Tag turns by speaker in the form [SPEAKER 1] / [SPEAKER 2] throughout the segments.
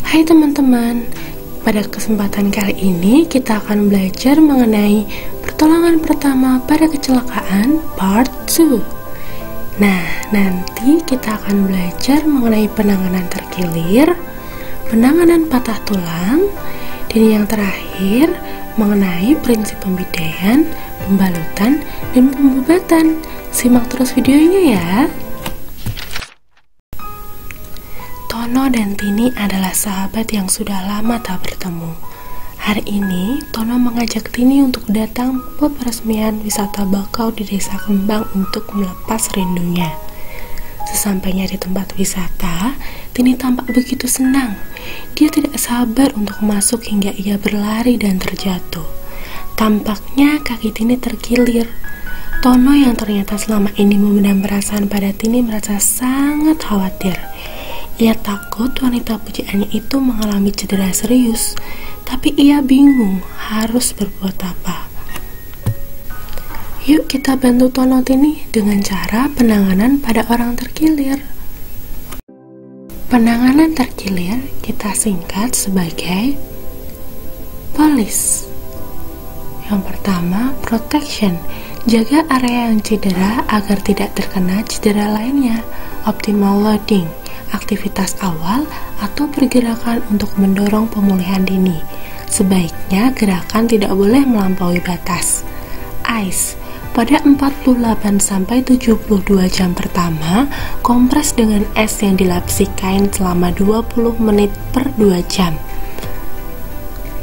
[SPEAKER 1] Hai teman-teman, pada kesempatan kali ini kita akan belajar mengenai pertolongan pertama pada kecelakaan part 2. Nah, nanti kita akan belajar mengenai penanganan terkilir, penanganan patah tulang, dan yang terakhir mengenai prinsip pembidaian, pembalutan, dan pengobatan. Simak terus videonya ya. Tono dan Tini adalah sahabat yang sudah lama tak bertemu. Hari ini, Tono mengajak Tini untuk datang ke peresmian wisata bakau di Desa Kembang untuk melepas rindunya. Sesampainya di tempat wisata, Tini tampak begitu senang. Dia tidak sabar untuk masuk hingga ia berlari dan terjatuh. Tampaknya kaki Tini terkilir. Tono yang ternyata selama ini memendam perasaan pada Tini merasa sangat khawatir. Ia takut wanita pujiannya itu mengalami cedera serius, tapi ia bingung harus berbuat apa. Yuk kita bantu Tono Tini dengan cara penanganan pada orang terkilir. Penanganan terkilir kita singkat sebagai POLIS. Yang pertama, protection. Jaga area yang cedera agar tidak terkena cedera lainnya. Optimal loading. Aktivitas awal atau pergerakan untuk mendorong pemulihan dini. Sebaiknya gerakan tidak boleh melampaui batas. ICE. Pada 48-72 jam pertama, kompres dengan es yang dilapisi kain selama 20 menit per 2 jam.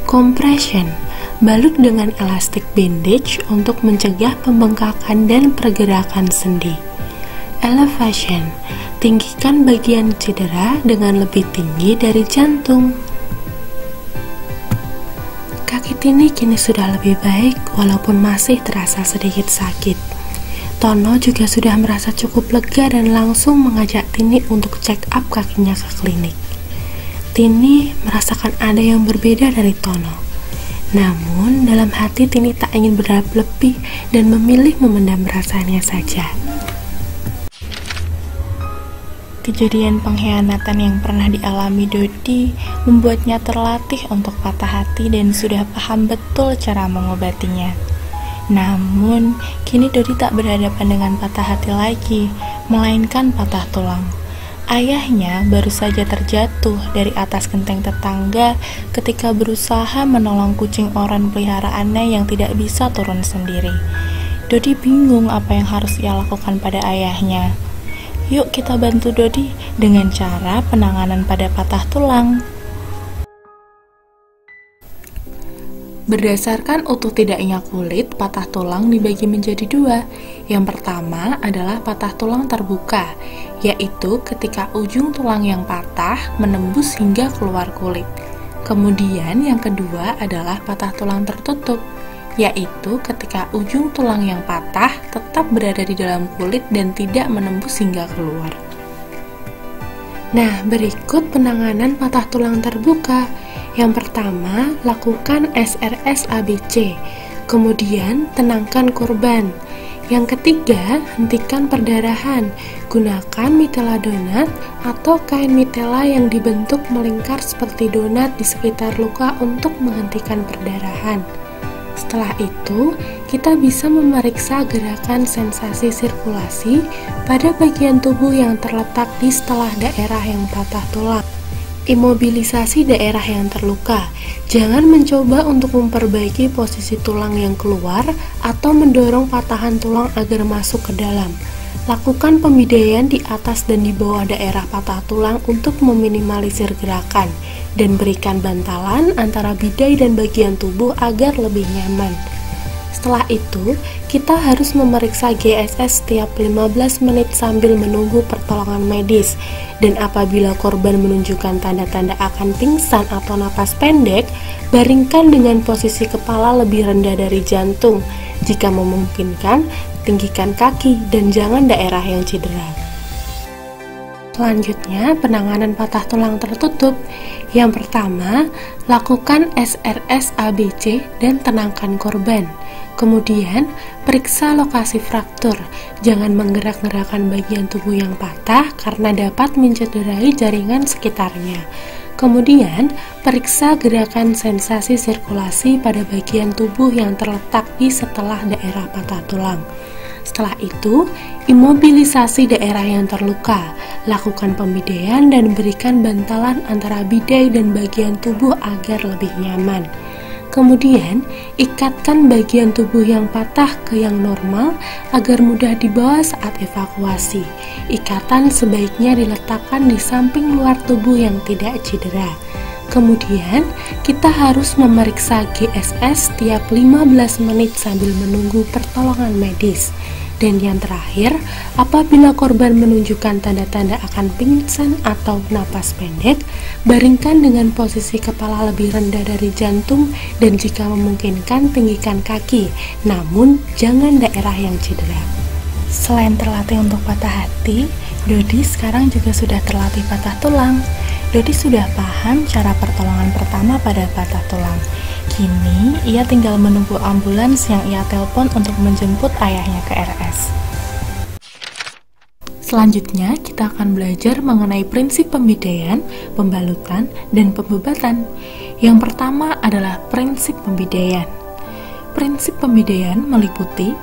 [SPEAKER 1] Compression. Balut dengan elastik bandage untuk mencegah pembengkakan dan pergerakan sendi. Elevation. Tinggikan bagian cedera dengan lebih tinggi dari jantung. Kaki Tini kini sudah lebih baik walaupun masih terasa sedikit sakit. Tono juga sudah merasa cukup lega dan langsung mengajak Tini untuk check up kakinya ke klinik. Tini merasakan ada yang berbeda dari Tono. Namun dalam hati Tini tak ingin berharap lebih dan memilih memendam perasaannya saja. Kejadian pengkhianatan yang pernah dialami Dodi membuatnya terlatih untuk patah hati dan sudah paham betul cara mengobatinya. Namun, kini Dodi tak berhadapan dengan patah hati lagi, melainkan patah tulang. Ayahnya baru saja terjatuh dari atas genteng tetangga ketika berusaha menolong kucing oran peliharaannya yang tidak bisa turun sendiri. Dodi bingung apa yang harus ia lakukan pada ayahnya. Yuk kita bantu Dodi dengan cara penanganan pada patah tulang. Berdasarkan utuh tidaknya kulit, patah tulang dibagi menjadi dua. Yang pertama adalah patah tulang terbuka, yaitu ketika ujung tulang yang patah menembus hingga keluar kulit. Kemudian yang kedua adalah patah tulang tertutup, yaitu ketika ujung tulang yang patah tetap berada di dalam kulit dan tidak menembus hingga keluar. Nah, berikut penanganan patah tulang terbuka. Yang pertama, lakukan SRS ABC. Kemudian, tenangkan korban. Yang ketiga, hentikan perdarahan. Gunakan mitela donat atau kain mitela yang dibentuk melingkar seperti donat di sekitar luka untuk menghentikan perdarahan. Setelah itu, kita bisa memeriksa gerakan sensasi sirkulasi pada bagian tubuh yang terletak di setelah daerah yang patah tulang. Imobilisasi daerah yang terluka. Jangan mencoba untuk memperbaiki posisi tulang yang keluar atau mendorong patahan tulang agar masuk ke dalam. Lakukan pembidaian di atas dan di bawah daerah patah tulang untuk meminimalisir gerakan dan berikan bantalan antara bidai dan bagian tubuh agar lebih nyaman. Setelah itu, kita harus memeriksa GSS setiap 15 menit sambil menunggu pertolongan medis. Dan apabila korban menunjukkan tanda-tanda akan pingsan atau napas pendek, baringkan dengan posisi kepala lebih rendah dari jantung. Jika memungkinkan, tinggikan kaki dan jangan daerah yang cedera. Selanjutnya, penanganan patah tulang tertutup. Yang pertama, lakukan SRS ABC dan tenangkan korban. Kemudian, periksa lokasi fraktur. Jangan menggerak-gerakkan bagian tubuh yang patah karena dapat mencederai jaringan sekitarnya. Kemudian, periksa gerakan sensasi sirkulasi pada bagian tubuh yang terletak di setelah daerah patah tulang. Setelah itu, imobilisasi daerah yang terluka, lakukan pembidaian dan berikan bantalan antara bidai dan bagian tubuh agar lebih nyaman. Kemudian, ikatkan bagian tubuh yang patah ke yang normal agar mudah dibawa saat evakuasi. Ikatan sebaiknya diletakkan di samping luar tubuh yang tidak cedera. Kemudian, kita harus memeriksa GSS setiap 15 menit sambil menunggu pertolongan medis. Dan yang terakhir, apabila korban menunjukkan tanda-tanda akan pingsan atau napas pendek, baringkan dengan posisi kepala lebih rendah dari jantung dan jika memungkinkan tinggikan kaki, namun jangan daerah yang cedera. Selain terlatih untuk patah hati, Dodi sekarang juga sudah terlatih patah tulang. Dodi sudah paham cara pertolongan pertama pada patah tulang. Kini, ia tinggal menunggu ambulans yang ia telepon untuk menjemput ayahnya ke RS. Selanjutnya, kita akan belajar mengenai prinsip pembidaian, pembalutan, dan pembebatan. Yang pertama adalah prinsip pembidaian. Prinsip pembidaian meliputi,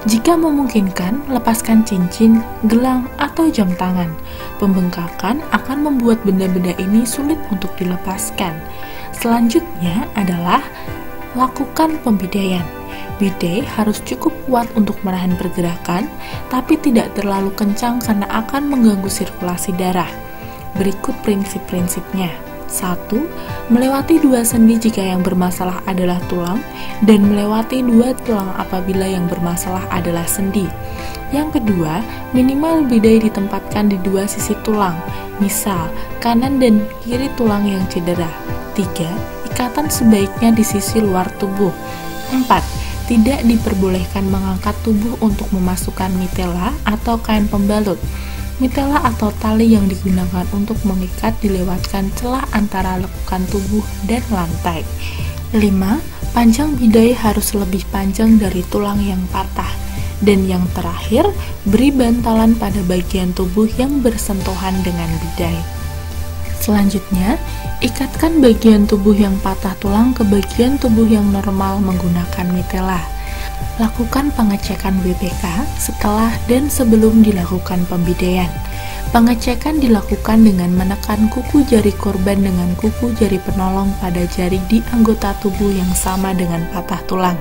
[SPEAKER 1] jika memungkinkan, lepaskan cincin, gelang, atau jam tangan. Pembengkakan akan membuat benda-benda ini sulit untuk dilepaskan. Selanjutnya adalah lakukan pembidaian. Bidai harus cukup kuat untuk menahan pergerakan, tapi tidak terlalu kencang karena akan mengganggu sirkulasi darah. Berikut prinsip-prinsipnya. 1. Melewati 2 sendi jika yang bermasalah adalah tulang, dan melewati 2 tulang apabila yang bermasalah adalah sendi. Yang kedua, minimal bidai ditempatkan di 2 sisi tulang, misal kanan dan kiri tulang yang cedera. 3. Ikatan sebaiknya di sisi luar tubuh. 4. Tidak diperbolehkan mengangkat tubuh untuk memasukkan mitela atau kain pembalut. Mitela atau tali yang digunakan untuk mengikat dilewatkan celah antara lekukan tubuh dan lantai. 5. Panjang bidai harus lebih panjang dari tulang yang patah. Dan yang terakhir, beri bantalan pada bagian tubuh yang bersentuhan dengan bidai. Selanjutnya, ikatkan bagian tubuh yang patah tulang ke bagian tubuh yang normal menggunakan mitela. Lakukan pengecekan BPK setelah dan sebelum dilakukan pembidaian. Pengecekan dilakukan dengan menekan kuku jari korban dengan kuku jari penolong pada jari di anggota tubuh yang sama dengan patah tulang.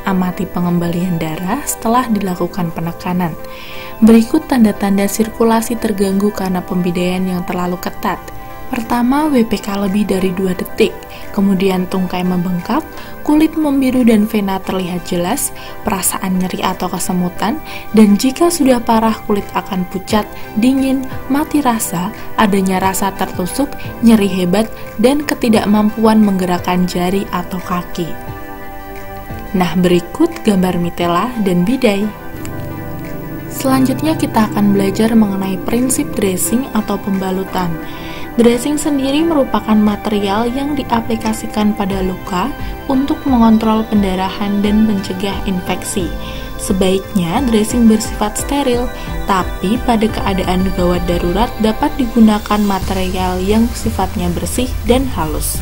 [SPEAKER 1] Amati pengembalian darah setelah dilakukan penekanan. Berikut tanda-tanda sirkulasi terganggu karena pembidaian yang terlalu ketat. Pertama, WPK lebih dari 2 detik, kemudian tungkai membengkak, kulit membiru dan vena terlihat jelas, perasaan nyeri atau kesemutan, dan jika sudah parah kulit akan pucat, dingin, mati rasa, adanya rasa tertusuk, nyeri hebat, dan ketidakmampuan menggerakkan jari atau kaki. Nah, berikut gambar mitela dan bidai. Selanjutnya kita akan belajar mengenai prinsip dressing atau pembalutan. Dressing sendiri merupakan material yang diaplikasikan pada luka untuk mengontrol pendarahan dan mencegah infeksi. Sebaiknya dressing bersifat steril, tapi pada keadaan gawat darurat dapat digunakan material yang sifatnya bersih dan halus.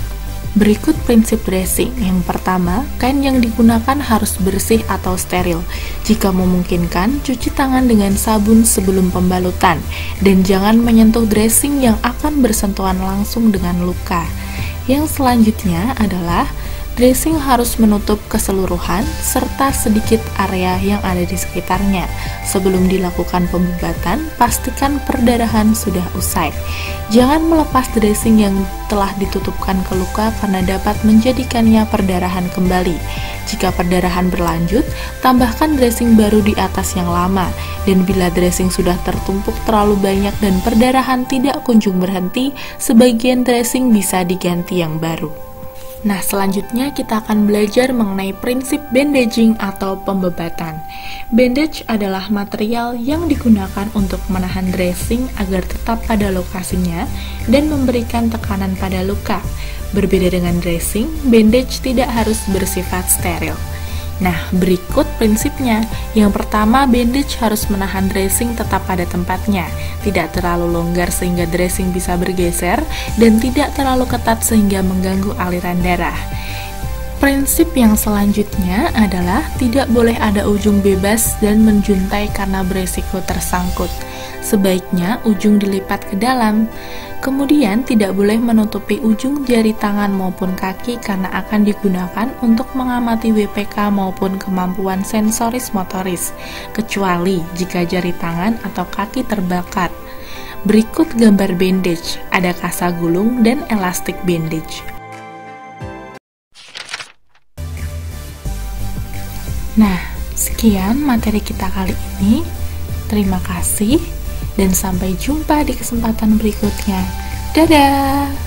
[SPEAKER 1] Berikut prinsip dressing. Yang pertama, kain yang digunakan harus bersih atau steril. Jika memungkinkan, cuci tangan dengan sabun sebelum pembalutan, dan jangan menyentuh dressing yang akan bersentuhan langsung dengan luka. Yang selanjutnya adalah dressing harus menutup keseluruhan serta sedikit area yang ada di sekitarnya. Sebelum dilakukan pembebatan, pastikan perdarahan sudah usai. Jangan melepas dressing yang telah ditutupkan ke luka karena dapat menjadikannya perdarahan kembali. Jika perdarahan berlanjut, tambahkan dressing baru di atas yang lama. Dan bila dressing sudah tertumpuk terlalu banyak dan perdarahan tidak kunjung berhenti, sebagian dressing bisa diganti yang baru. Nah, selanjutnya kita akan belajar mengenai prinsip bandaging atau pembebatan. Bandage adalah material yang digunakan untuk menahan dressing agar tetap pada lokasinya dan memberikan tekanan pada luka. Berbeda dengan dressing, bandage tidak harus bersifat steril.
[SPEAKER 2] Nah, berikut prinsipnya. Yang pertama, bandage harus menahan dressing tetap pada tempatnya, tidak terlalu longgar sehingga dressing bisa bergeser, dan tidak terlalu ketat sehingga mengganggu aliran darah. Prinsip yang selanjutnya adalah tidak boleh ada ujung bebas dan menjuntai karena beresiko tersangkut. Sebaiknya ujung dilipat ke dalam. Kemudian tidak boleh menutupi ujung jari tangan maupun kaki karena akan digunakan untuk mengamati WPK maupun kemampuan sensoris motoris, kecuali jika jari tangan atau kaki terbakar. Berikut gambar bandage, ada kasa gulung dan elastik bandage. Nah, sekian materi kita kali ini. Terima kasih dan sampai jumpa di kesempatan berikutnya. Dadah!